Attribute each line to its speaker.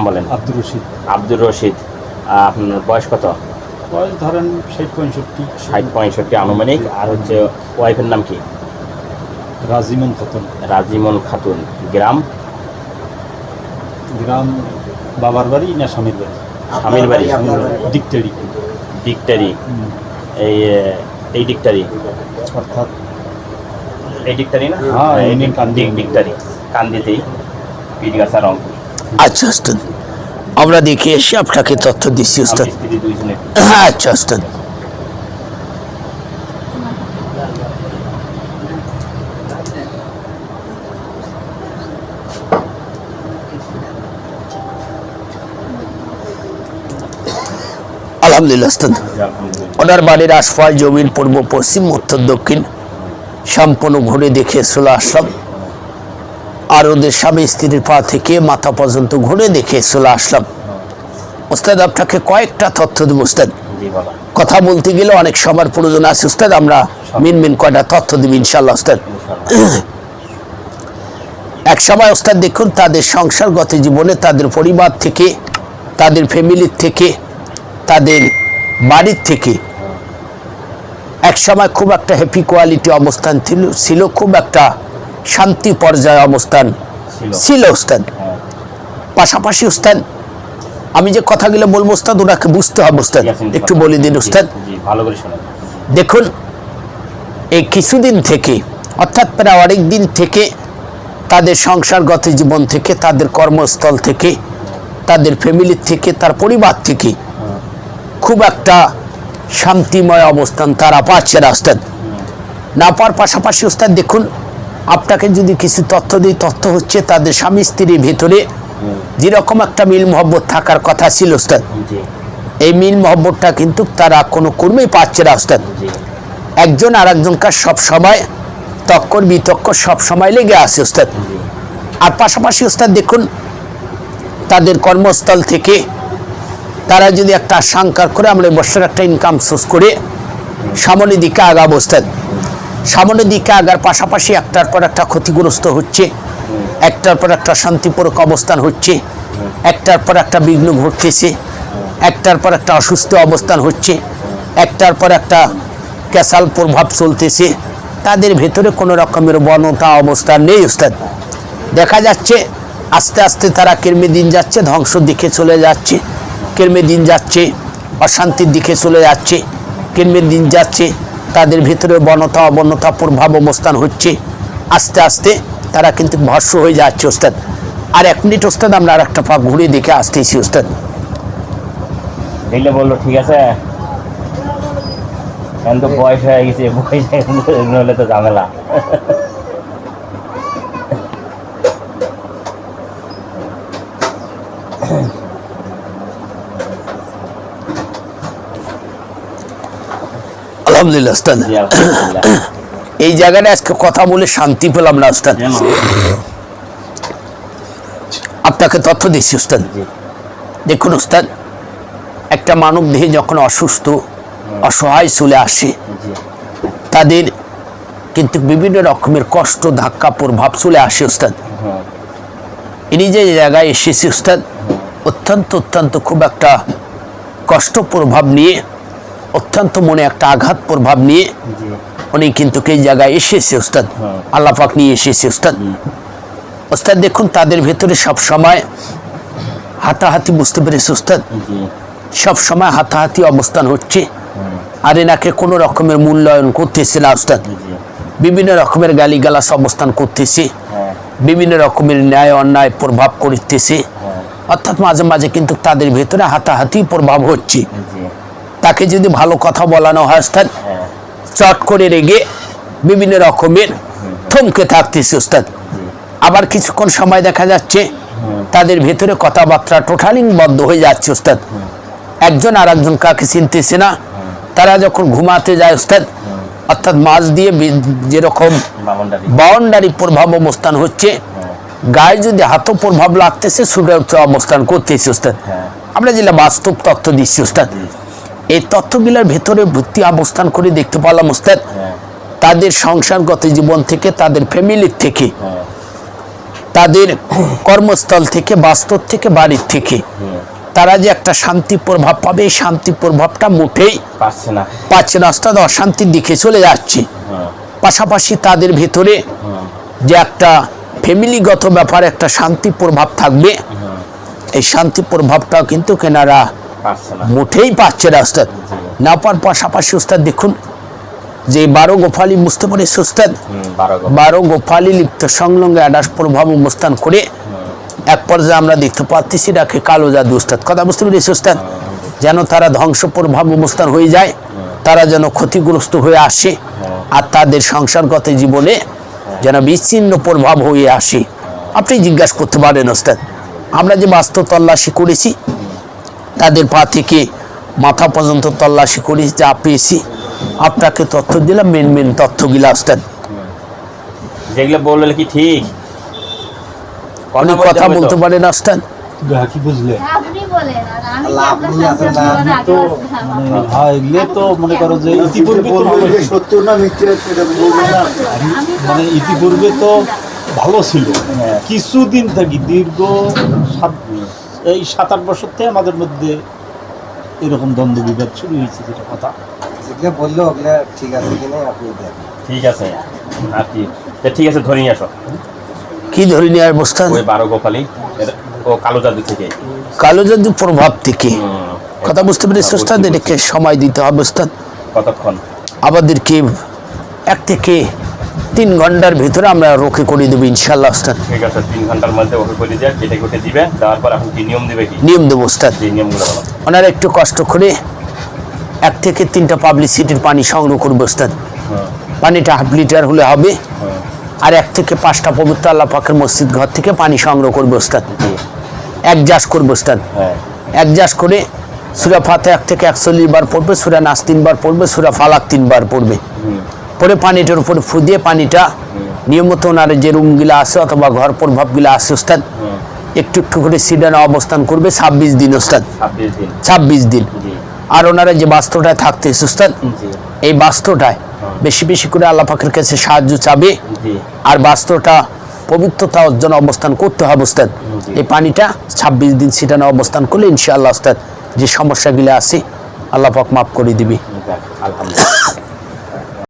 Speaker 1: বলেন?
Speaker 2: আব্দুর রশিদ।
Speaker 1: আব্দুর রশিদ। আপনার বয়স কত?
Speaker 2: বয়স ধরেন 60-65।
Speaker 1: 60-65 আনুমানিক। আর হচ্ছে ওয়াইফের নাম কি?
Speaker 2: রাজিমন খাতুন।
Speaker 1: রাজিমন খাতুন। গ্রাম?
Speaker 2: গ্রাম বাবার বাড়ি না স্বামীর বাড়ি?
Speaker 1: স্বামীর বাড়ি।
Speaker 2: ডিকটারি।
Speaker 1: ডিকটারি। এই ডিকটারি
Speaker 2: অর্থাৎ
Speaker 1: এই ডিকটারি না?
Speaker 2: হ্যাঁ,
Speaker 1: এই ডিকটারি কান্দিতেই পীরগাছা রংপুর।
Speaker 3: আচ্ছা ওস্তাদ, আমরা দেখে এসে আপনাকে তথ্য দিচ্ছি ওস্তাদ।
Speaker 1: আমি স্ত্রী দুইজনে।
Speaker 3: আচ্ছা ওস্তাদ। আলহামদুলিল্লাহ ওস্তাদ, ওনার বাড়ির আশপাশ জমির পূর্ব পশ্চিম উত্তর দক্ষিণ সম্পূর্ণ ঘুরে দেখে চলে আসলাম। আর ওদের স্বামী স্ত্রীর পা থেকে মাথা পর্যন্ত ঘুরে দেখে চলে আসলাম। ওস্তাদ আপনাকে কয়েকটা তথ্য দেব ওস্তাদ। কথা বলতে গেলে অনেক সময়ের প্রয়োজন আছে ওস্তাদ, আমরা মিন কয়টা তথ্য দিব ইনশাল্লাহ ওস্তাদ। এক সময় ওস্তাদ দেখুন, তাদের সংসারগত জীবনে তাদের পরিবার থেকে, তাদের ফ্যামিলির থেকে, তাদের বাড়ির থেকে এক সময় খুব একটা হ্যাপি কোয়ালিটি অবস্থান ছিল, খুব একটা শান্তি পর্যায়ে অবস্থান ছিল ওস্তাদ। পাশাপাশি ওস্তাদ আমি যে কথাগুলো বলবো ওস্তাদ, ওনাকে বুঝতে হবে ওস্তাদ, একটু বলে দিন ওস্তাদ। দেখুন, এই কিছুদিন থেকে অর্থাৎ প্রায় অনেক দিন থেকে তাদের সংসারগত জীবন থেকে, তাদের কর্মস্থল থেকে, তাদের ফ্যামিলির থেকে, তার পরিবার থেকে খুব একটা শান্তিময় অবস্থান তারা পাচ্ছে না ওস্তাদ। না পাওয়ার পাশাপাশি ওস্তাদ দেখুন, আপনাকে যদি কিছু তথ্য দিই, তথ্য হচ্ছে তাদের স্বামী স্ত্রীর ভেতরে যেরকম একটা মিল মহব্বত থাকার কথা ছিল ওস্তাদ, এই মিল মহব্বতটা কিন্তু তারা কোনো কর্মেই পাচ্ছে না ওস্তাদ। একজন আর একজনকে সব সময় তক্কর বিতক্ক সব সময় লেগে আছে ওস্তাদ। আর পাশাপাশি ওস্তাদ দেখুন, তাদের কর্মস্থল থেকে তারা যদি একটা আশঙ্কা করে আমরা বছর একটা ইনকাম সোর্স করে সামনের দিকে আগাবো ওস্তাদ। সামনের দিকে আগার পাশাপাশি একটার পর একটা ক্ষতিগ্রস্ত হচ্ছে, একটার পর একটা শান্তিপূর্বক অবস্থান হচ্ছে, একটার পর একটা বিঘ্ন ঘটতেছে, একটার পর একটা অসুস্থ অবস্থান হচ্ছে, একটার পর একটা ক্যাসাল প্রভাব চলতেছে, তাদের ভেতরে কোনো রকমের বনতা অবস্থা নেই ওস্তাদ। দেখা যাচ্ছে আস্তে আস্তে তারা কেরমে দিন যাচ্ছে, ধ্বংসর দিকে চলে যাচ্ছে, কেরমে দিন যাচ্ছে অশান্তির দিকে চলে যাচ্ছে, কেরমে দিন যাচ্ছে তাদের ভেতরে বনতা অবনতা প্রভাব অবস্থান হচ্ছে। আস্তে আস্তে তারা কিন্তু ভস্ম হয়ে যাচ্ছে ওস্তাদ। আর 1 মিনিট ওস্তাদ, আমরা আর একটা পা ঘুরে দেখে আসতেছি ওস্তাদ।
Speaker 1: দেখলে বললো ঠিক আছে, এখন তো বয়স হয়ে গেছে, বয়স হলে তো ঝামেলা।
Speaker 3: আলহামদুলিল্লাহ ওস্তাদ, এই জায়গাটা আজকে কথা বলে শান্তি পেলাম না ওস্তাদ। আপনাকে তথ্য দিচ্ছি ওস্তাদ। দেখুন ওস্তাদ, একটা মানব দেহে যখন অসুস্থ অসহায় চলে আসে, তাদের কিন্তু বিভিন্ন রকমের কষ্ট ধাক্কা প্রভাব চলে আসে ওস্তাদ। ইনি যে জায়গায় এসেছে ওস্তাদ, অত্যন্ত খুব একটা কষ্ট প্রভাব নিয়ে, অত্যন্ত মনে একটা আঘাত প্রভাব নিয়ে উনি কিন্তু এই জায়গায় এসেছে ওস্তাদ, আল্লাহ পাক নিয়ে এসেছে ওস্তাদ। ওস্তাদ দেখুন, তাদের ভেতরে সব সময় হাতাহাতি, বুঝতে পেরেছে ওস্তাদ, সব সময় হাতাহাতি অবস্থান হচ্ছে। আর এনাকে কোনো রকমের মূল্যায়ন করতেছে না ওস্তাদ, বিভিন্ন রকমের গালিগালাস অবস্থান করতেছে, বিভিন্ন রকমের ন্যায় অন্যায় প্রভাব করতেছে। অর্থাৎ মাঝে মাঝে কিন্তু তাদের ভেতরে হাতাহাতি প্রভাব হচ্ছে। তাকে যদি ভালো কথা বলানো হয় ওস্তাদ, চট করে রেগে বিভিন্ন রকমের থমকে থাকতেছে ওস্তাদ। আবার কিছুক্ষণ সময় দেখা যাচ্ছে তাদের ভেতরে কথাবার্তা টোটালি বন্ধ হয়ে যাচ্ছে ওস্তাদ। একজন আর একজন কাকে চিনতেছে না। তারা যখন ঘুমাতে যায় ওস্তাদ, অর্থাৎ মাঝ দিয়ে যেরকম বাউন্ডারি প্রভাব অবস্থান হচ্ছে, গায়ে যদি হাতও প্রভাব লাগতেছে, সুরক্ষিত অবস্থান করতেছে ওস্তাদ। আমরা যেটা বাস্তব তথ্য দিচ্ছি ওস্তাদ, এই তথ্যগুলোর ভেতরে ভর্তি অবস্থান করে দেখতে পেলাম ওস্তাদ, তাদের সংসারগত জীবন থেকে, তাদের ফ্যামিলির থেকে তাদের কর্মস্থল থেকে, বাস্তব থেকে, বাড়ির থেকে তারা যে একটা শান্তি প্রভাব পাবে, এই শান্তি প্রভাবটা মোটেই পাচ্ছে না ওস্তাদ, অশান্তির দিকে চলে যাচ্ছে। পাশাপাশি তাদের ভেতরে যে একটা ফ্যামিলিগত ব্যাপার, একটা শান্তি প্রভাব থাকবে, এই শান্তি প্রভাবটাও কিন্তু কেনারা মোটেই পাচ্ছে না ওস্তাদ। না পাওয়ার পাশাপাশি ওস্তাদ দেখুন যে 12 গোফালি বুঝতে পারিস ওস্তাদ, 12 গোফালি লিপ্ত সংলগ্নে আডাস প্রভাব অবস্থান করে এক পর্যায়ে আমরা দেখতে পাচ্ছি সেটাকে কালো জাদু ওস্তাদ। কথা বুঝতে পেরেছি ওস্তাদ? যেন তারা ধ্বংস প্রভাব অবস্থান হয়ে যায়, তারা যেন ক্ষতিগ্রস্ত হয়ে আসে, আর তাদের সংসারগত জীবনে যেন বিচ্ছিন্ন প্রভাব হয়ে আসে। আপনি জিজ্ঞাসা করতে পারেন ওস্তাদ, আমরা যে বাস্তব তল্লাশি করেছি, তাদের পা থেকে মাথা পর্যন্ত তল্লাশি করেছি, যা পেয়েছি আপনাকে তথ্য দিলাম, মেন তথ্যগুলা ওস্তাদ।
Speaker 1: যেগুলো বললে কি ঠিক?
Speaker 3: অনেক কথা বলতে পারেন ওস্তাদ।
Speaker 2: কি বুঝলে?
Speaker 4: আপনি বলেন, আর আমি কি
Speaker 5: আল্লাহ,
Speaker 4: আপনার
Speaker 5: আপনি
Speaker 4: সাথে
Speaker 5: আছেন না,
Speaker 4: জীবনে আগে
Speaker 2: তো
Speaker 4: আসলাম?
Speaker 2: হ্যাঁ, এগুলো তো মনে করো যে ইতিপূর্বে তো ভালো ছিল।
Speaker 5: সত্য না মিথ্যে সেটা বলবেন না।
Speaker 4: আমি তো
Speaker 2: মানে ইতিপূর্বে তো ভালো ছিল, কিছুদিন থাকি দীর্ঘ 7-8 বছর থেকে আমাদের মধ্যে এরকম দ্বন্দ্ব বিবাদ শুরু হয়েছে, যেটা কথা।
Speaker 5: যেগুলো বললো ওগুলা ঠিক আছে কিনা আপনি দেখেন।
Speaker 1: ঠিক আছে, আর কি? ঠিক আছে, ধরে নিয়ে আসো
Speaker 3: কি ধরে নেওয়ার অবস্থা?
Speaker 1: ওই 12 গোপালি ও কালো জাদু থেকে,
Speaker 3: কালো জাদু প্রভাব থেকে। কথা বুঝতে পেরেছি ওস্তাদ? এটাকে সময় দিতে হবে ওস্তাদ।
Speaker 1: কতক্ষণ?
Speaker 3: আমাদেরকে 1 থেকে 3 ঘন্টার ভিতরে আমরা রোকে করে দেবো ইনশাল্লাহ ওস্তাদ।
Speaker 1: ঠিক আছে, 3 ঘন্টার মধ্যে ওকে করে দিয়ে কেটে কেটে দিবে। দেওয়ার পর এখন কি নিয়ম দিবে? কি
Speaker 3: নিয়ম দেবো ওস্তাদ?
Speaker 1: যে নিয়মগুলো বলো।
Speaker 3: ওনারা একটু কষ্ট করে 1 থেকে 3টা পাবলিসিটির পানি সংগ্রহ করবে ওস্তাদ। পানিটা 1/2 লিটার হলে হবে। আর 1 থেকে 5টা পবিত্র আল্লাহ পাকের মসজিদ ঘর থেকে পানি সংগ্রহ করবে ওস্তাদ। 1 জাস করবে ওস্তাদ। 1 জাস করে সূরা ফাতিহা 1 থেকে 41 বার পড়বে, সূরা নাস 3 বার পড়বে, সূরা ফালাক 3 বার পড়বে। পরে পানিটার উপরে ফু দিয়ে পানিটা নিয়মিত ওনার যে রুমগুলা আছে অথবা ঘর প্রভাবগুলা আছে ওস্তাদ, একটু একটু করে সিডানো অবস্থান করবে 26 দিন ওস্তাদ। 26 দিন। আর ওনারা যে বাস্তুটায় থাকতেছে ওস্তাদ, এই বাস্তুটায় বেশি বেশি করে আল্লাহ পাকের কাছে সাহায্য চাবে, আর বাস্তুটা পবিত্রতা অর্জন অবস্থান করতে হবে ওস্তাদ। এই পানিটা 26 দিন ছিটানো অবস্থান করলে ইনশাআল্লাহ ওস্তাদ যে সমস্যাগুলো আছে আল্লাহ পাক মাফ করে দিবি।
Speaker 1: আলহামদুলিল্লাহ।